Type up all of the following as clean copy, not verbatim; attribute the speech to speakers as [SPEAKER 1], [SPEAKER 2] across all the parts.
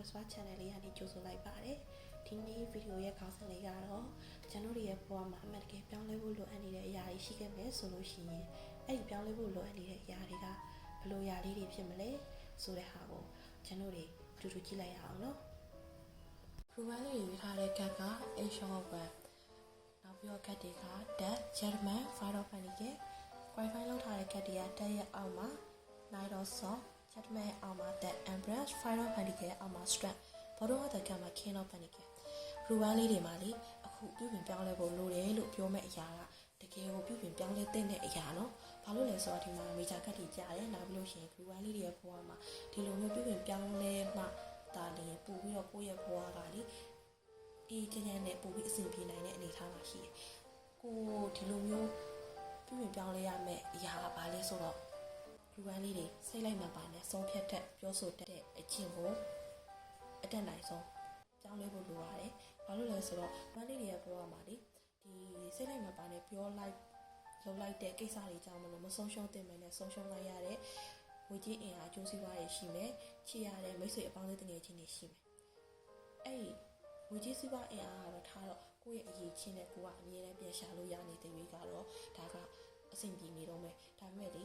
[SPEAKER 1] Swat Channel လေးကနေကြိုဆိုလိုက်ပါတယ်ဒီနေ့ဗီဒီယိုရဲ့ခေါင်းစဉ်လေးကတော့ကျွန်တော်တို့ရဲ့ဘဝမှာအမှန်တကယ်ပြောင်းလဲဖို့လိုအပ်နေတဲ့အရာတွေရှိခဲ့မယ်ဆိုလို့ရှိရင်အဲ့ဒီပြောင်းလဲဖို့လိုအပ်နေတဲ့အရာတွေကဘယ်လိုအရာလေးတွေဖြစ်မလဲဆိုတဲ့ဟာကိုကျွန်တော်တွေတူတူကြည့်လိုက်ရအောင်နော်ပရိုဂရမ်လေးရေးထားတဲ့ကတ်က Asian Web နောက်ပြီးတော့ကတ်တွေက Dutch German Fire Panic Wi-Fi လောက်ထားတဲ့ကတ်တွေကတက်ရဲ့အောက်မှာ Night of Songချက်မဲ့အောင်မှာ that embrace fire panic ရဲ့အောင်မှာ strap ဘောတော့တဲ့ကမှာခင်းတော့ panic ရူဝမ်းလေးတွေမှာလေအခုပြုပြင်ပြောင်းလဲဖို့လိုတယ်လို့ပြောမဲ့အရာကတကယ်ကိုပြုပြင်ပြောင်းလဲတဲ့အရာနော်ဘာလို့လဲဆိုတော့ဒီမှာ major ကတ်တွေကြားတယ်နောက်ပြီးလို့ရှိရင်ရူဝမ်းလေးတွေရဲ့ဘဝမှာဒီလိုမျိုးပြုပြင်ပြောင်းလဲမှဒါလည်းပို့ပြီးတော့ကိုယ့်ရဲ့ဘဝကလေအေးချမ်းချမ်းနဲ့ပို့ပြီးအဆင်ပြေနိုင်တဲ့အနေအထားမှာရှိတယ်ကိုဒီလိုမျိုးပြုပြင်ပြောင်းလဲရမယ့်အရာကဘာလဲဆိုတော့လူဝမ်းလေးတွေစိတ်လိုက်မှပါနဲ့ဆုံးဖြတ်တဲ့ပြောဆိုတဲ့အချင်းကိုအတက်နိုင်ဆုံးပြောင်းလဲဖို့လိုရတယ်။ဘာလို့လဲဆိုတော့ဝမ်းလေးတွေရဲ့ဘဝမှာလေဒီစိတ်လိုက်မှပါနဲ့ပြောလိုက်လုပ်လိုက်တဲ့ကိစ္စတွေကြောင့်မလို့မဆုံးရှုံးတင်မယ်နဲ့ဆုံးရှုံးလိုက်ရတဲ့ဝေကြီးအင်အားအကျိုးစီးပွားတွေရှိမယ်။ချစ်ရတဲ့မိတ်ဆွေအပေါင်းအသင်းတငယ်ချင်းတွေရှိမယ်။အဲ့ဒီဝေကြီးစီးပွားအင်အားကတော့ထားတော့ကိုယ့်ရဲ့အရေးချင်းနဲ့ကိုကအမြဲတမ်းပြန်ရှာလို့ရနေတဲ့ဝေကတော့ဒါကအဆင်ပြေနေတော့မယ်။ဒါပေမဲ့လ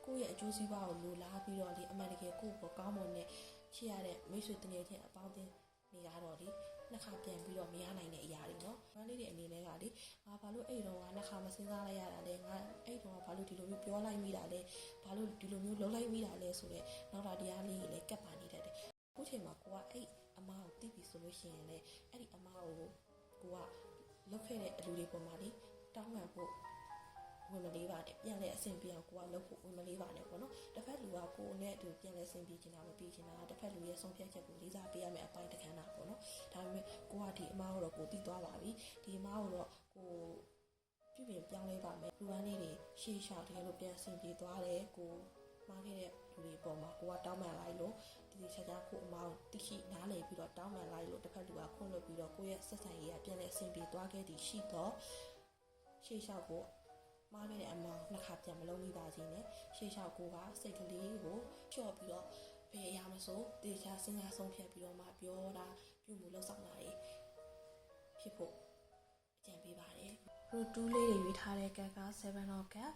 [SPEAKER 1] ေကိုယ့်ရဲ့အကျိုးစီးပွားကိုလိုလားပြီးတော့လေအမှန်တကယ်ကိုယ့်ကိုကောင်းမွန်တဲ့ချစ်ရတဲ့မိတ်ဆွေတငယ်ချင်းအပေါင်းအသင်းနေရတော့လေနှစ်ခါပြန်ပြီးတော့မရနိုင်တဲ့အရာတွေနော်။ဘာလေးတွေအနေနဲ့ကလေငါဘာလို့အဲ့တော့ကနှစ်ခါမစဉ်းစားလိုက်ရတာလဲငါအဲ့တော့ဘာလို့ဒီလိုမျိုးပြောလိုက်မိတာလဲဘာလို့ဒီလိုမျိုးလုပ်လိုက်မိတာလဲဆိုတော့နောက်တာတရားလေးတွေလည်းကပ်ပါနေတတ်တယ်။အခုချိန်မှာကိုကအဲ့အမားကိုသိပြီဆိုလို့ရှိရင်လေအဲ့ဒီအမားကိုလောက်ခဲ့တဲ့အလူတွေပေါ်မှာလေတောင်းပန်ဖို့ဝင်မလေးပါနဲ့ပြန်လဲအဆင်ပြေအောင်ကိုကလုပ်ဖို့ဝင်မလေးပါနဲ့ပေါ့နော်တစ်ဖက်လူကကိုယ်နဲ့အတူပြန်လဲအဆင်ပြေချင်တာမပြေချင်တာတစ်ဖက်လူရဲ့ဆုံးဖြတ်ချက်ကိုလေးစားပေးရမယ့်အပိုင်းတစ်ခန်းတာပေါ့နော်ဒါပေမဲ့ကိုကဒီအမားကိုတော့ကိုသိသွားပါပြီဒီအမားကိုတော့ကိုပြုပြင်ပြောင်းလဲပါမယ်လူဝမ်းလေးတွေရှေ့လျှောက်တကယ်လို့ပြန်အဆင်ပြေသွားတယ်ကိုမှားခဲ့တဲ့လူတွေပေါ်မှာကိုကတောင်းပန်လိုက်လို့ဒီချာချာကိုအမားကိုတိရှိနားလည်ပြီးတော့တောင်းပန်လိုက်လို့တစ်ဖက်လူကခွင့်လွှတ်ပြီးတော့ကိုရဲ့ဆက်ဆံရေးကပြန်လဲအဆင်ပြေသွားခဲ့သည်ရှိတော့ရှေ့လျှောက်ကိုမားခဲ့တဲ့အမောင်နှစ်ခါပြန်မလုံးမိပါစေနဲ့ရှေ့လျှောက်ကိုကစိတ်ကလေးကိုချော့ပြီးတော့ဘယ်အရာမဆိုတေချာစဉ်းစားဆုံးဖြတ်ပြီးတော့မှပြောတာပြုမှုလုပ်ဆောင်တာတွေဖြစ်ဖို့အကြံပေးပါတယ်ရူတူးလေးတွေရွေးထားတဲ့ကတ်က7 of cap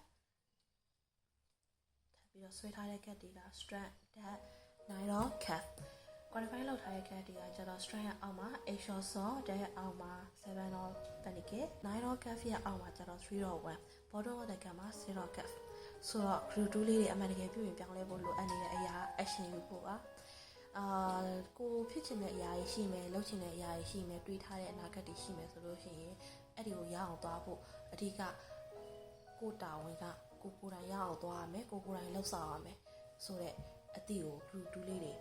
[SPEAKER 1] ထပ်ပြီးတော့ဆွဲထားတဲ့ကတ်တွေက strand that 9 of cap qualify လောက်ထားတဲ့ကတ်တွေကကျတော့ strand ရဲ့အောက်မှာ 8 shot saw တဲ့ရဲ့အောက်မှာ7 of panic 9 of cap ရဲ့အောက်မှာကျတော့3 of 1 bottom of the cap မှာ0 of cap ဆိုတော့ group 2လေးတွေအမှန်တကယ်ပြုပြင်ပြောင်းလဲဖို့လိုအပ်နေတဲ့အရာ action ယူဖို့ပါကိုဖြစ်ချင်တဲ့အရာကြီးရှိမယ်လုပ်ချင်တဲ့အရာကြီးရှိမယ်တွေးထားတဲ့အနာဂတ်တွေရှိမယ်ဆိုလို့ရှိရင်အဲ့ဒီကိုရအောင်သွားဖို့အဓိကကိုတာဝန်ကကိုကိုယ်တိုင်ရအောင်သွားရမယ်ကိုကိုယ်တိုင်လှုပ်ဆောင်ရမယ်ဆိုတော့အတိကို group 2လေးတွေ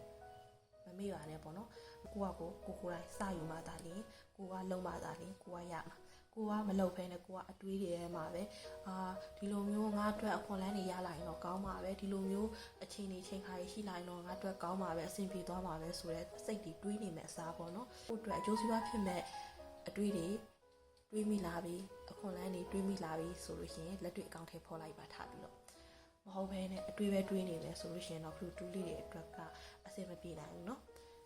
[SPEAKER 1] မမေ့ပါနဲ့ပေါ့နော်ကိုယ်တိုင်စယူမှသာလင်းကိုကလုံမှသာလင်းကိုကရမှာကိုကမလုပ်ဖဲနဲ့ကိုကအတွေးတွေထဲမှာပဲဒီလိုမျိုးငါအတွက်အခွန်လန်းတွေရလာရင်တော့ကောင်းပါပဲဒီလိုမျိုးအချိန်တွေချိန်ခါတွေရှိလာရင်တော့ငါအတွက်ကောင်းပါပဲအဆင်ပြေသွားပါပဲဆိုတဲ့စိတ်တွေတွေးနေမယ်အစားပေါ့နော်ကိုအတွက်အကျိုးစီးပွားဖြစ်မဲ့အတွေးတွေတွေးမိလာပြီအခွန်လန်းတွေတွေးမိလာပြီဆိုလို့ရှိရင်လက်တွေ့အကောင့်ထဲဖော်လိုက်ပါထားပြီးတော့မဟုတ်ဘဲနဲ့အတွေးပဲတွေးနေမယ်ဆိုလို့ရှိရင်တော့ group 2လေးတွေအတွက်ကအဆင်မပြေနိုင်ဘူးเนาะ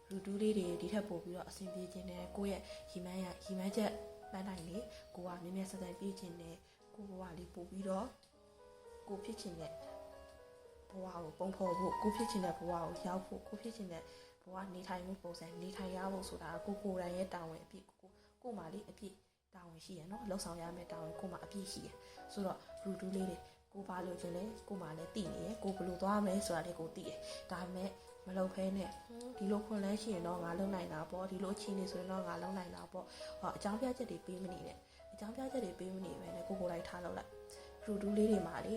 [SPEAKER 1] group 2လေးတွေဒီထက်ပိုပြီးတော့အဆင်ပြေခြင်းနဲ့ကိုယ့်ရဲ့ရီမန်းချက်ပန်းတိုင်းလေးကိုကမြဲမြဲဆက်ဆက်ပြေးခြင်းနဲ့ကိုဘဝလေးပို့ပြီးတော့ကိုဖြစ်ခြင်းနဲ့ဘဝကိုပုံဖော်ဖို့ကိုဖြစ်ခြင်းနဲ့ဘဝကိုရောက်ဖို့ကိုဖြစ်ခြင်းနဲ့ဘဝနေထိုင်မှုပုံစံနေထိုင်ရဖို့ဆိုတာကိုယ်တိုင်ရဲ့တာဝန်အပြည့်ကိုမှလေးအပြည့်တာဝန်ရှိရเนาะလှုပ်ဆောင်ရမယ့်တာဝန်ကိုမှအပြည့်ရှိရဆိုတော့ group 2လေးတွေကိုဘာလို့ခြင်းလဲကိုမှလည်းသိနေရကိုဘယ်လိုသွားမလဲဆိုတာလေးကိုသိရဒါပေမဲ့မလုပ်ဖဲနဲ့ဒီလိုခွန်လန်းရှိရင်တော့ငါလုံနိုင်တာပေါ့ဒီလိုအချင်းနေဆိုရင်တော့ငါလုံနိုင်တာပေါ့အကြောင်းပြချက်တွေပေးမနေနဲ့အကြောင်းပြချက်တွေပေးမနေပဲနဲ့ကိုလိုက်ထားလောက်လိုက်ရူတူးလေးတွေမှာလေ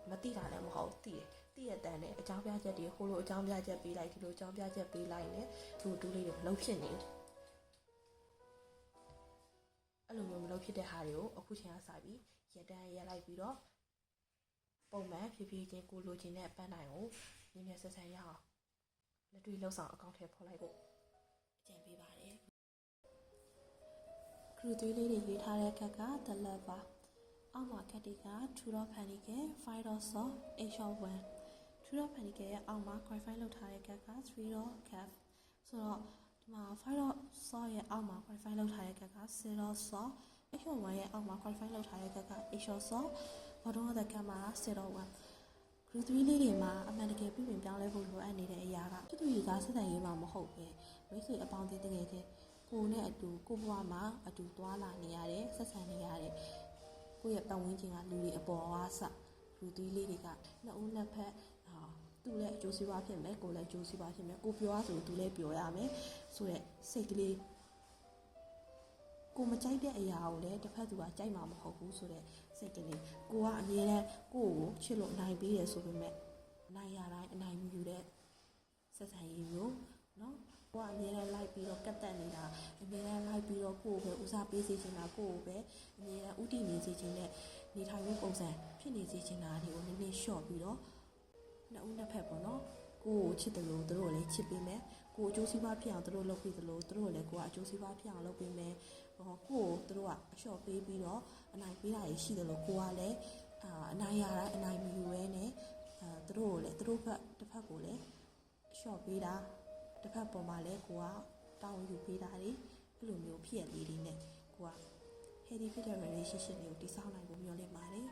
[SPEAKER 1] မသိတာလည်းမဟုတ်သိရတဲ့တန်းနဲ့အကြောင်းပြချက်တွေဟိုလိုအကြောင်းပြချက်ပေးလိုက်ဒီလိုအကြောင်းပြချက်ပေးလိုက်နဲ့ရူတူးလေးတွေမလုပ်ဖြစ်နေအဲ့လိုမျိုးမလုပ်ဖြစ်တဲ့ဟာတွေကိုအခုချိန်ကစပြီးရတန်းရလိုက်ပြီးတော့ပုံမှန်ဖြည်းဖြည်းချင်းကိုလိုချင်တဲ့အပန်းတိုင်းကိုမြင်မြင်ဆက်ဆက်ရအောင်လက်တွေ့လှုပ်ဆောင်အကောင့်ထဲဖော်လိုက်ဖို့အကြံပေးပါတယ်ဂရုသွေးလေးတွေရေးထားတဲ့ကတ်က The Lover အောက်မှာကတ်တွေက True Dot Panic 5 Dot Soft 8 Shot 1 True Dot Panic ရဲ့အောက်မှာ Qualify လုပ်ထားတဲ့ကတ်က3 Dot Cap ဆိုတော့ဒီမှာ file saw ရဲ့အောက်မှာ qualify လုပ်ထားတဲ့ကက်က zero saw h1 ရဲ့အောက်မှာ qualify လုပ်ထားတဲ့ကက်က h saw bottom of the cam မှာ zero 1 group 3လေးတွေမှာအမှန်တကယ်ပြင်ပြောင်းလဲဖို့လိုအပ်နေတဲ့အရာကချစ်သူရေးသားစက်တန်ရေးမှာမဟုတ်ပဲမိတ်ဆွေအပေါင်းအသင်းတကယ်ချင်းကိုနဲ့အတူကိုဘဝမှာအတူသွားလာနေရတယ်ဆက်ဆံနေရတယ်ကိုယ့်ရဲ့ပတ်ဝန်းကျင်ကလူတွေအပေါ်အားစလူသွေးလေးတွေကနှစ်ဦးနှစ်ဖက်သူလည်းအကျိုးစီးပွားဖြစ်မယ်ကိုလည်းအကျိုးစီးပွားဖြစ်မယ်ကိုပြောရဆိုသူလည်းပြောရမယ်ဆိုတဲ့စိတ်ကလေးကိုမကြိုက်တဲ့အရာကိုလည်းတစ်ဖက်သူကကြိုက်မှာမဟုတ်ဘူးဆိုတဲ့စိတ်ကလေးကိုကအမြဲတမ်းကိုယ့်ကိုချစ်လို့နိုင်ပေးတယ်ဆိုပေမဲ့အနိုင်ရတိုင်းအနိုင်မယူတဲ့ဆက်ဆံရေးမျိုးနော်ကိုကအမြဲတမ်းလိုက်ပြီးတော့ကတ်တက်နေတာအမြဲတမ်းလိုက်ပြီးတော့ကိုကိုပဲဦးစားပေးစေချင်တာကိုကိုပဲအမြဲတမ်းဥတည်နေစေချင်တဲ့နေထိုင်မှုပုံစံဖြစ်နေစေချင်တာတွေကိုနည်းနည်းလျှော့ပြီးတော့နှစ်ဦးနှစ်ဖက်ပေါ့နော်ကိုကိုချစ်တယ်လို့သူတို့လည်းချစ်ပေးမယ်ကိုအကျိုးစီးပွားဖြစ်အောင်သူတို့လုပ်ပေးတယ်လို့သူတို့လည်းကိုကအကျိုးစီးပွားဖြစ်အောင်လုပ်ပေးမယ်ကိုကိုသူတို့ကအလျှော့ပေးပြီးတော့အနိုင်ပေးတာရှိတယ်လို့ကိုကလည်းအနိုင်ရတာအနိုင်မယူရဲနဲ့သူတို့ကိုလည်းသူတို့ဘက်တစ်ဖက်ကိုလည်းအလျှော့ပေးတာတစ်ဖက်ပေါ်မှာလည်းကိုကတောင်းယူပေးတာတွေအဲ့လိုမျိုးဖြစ်ရလေးတွေနဲ့ကိုက healthy fit relationship တွေကိုတည်ဆောက်နိုင်ဖို့မျှော်လင့်ပါတယ်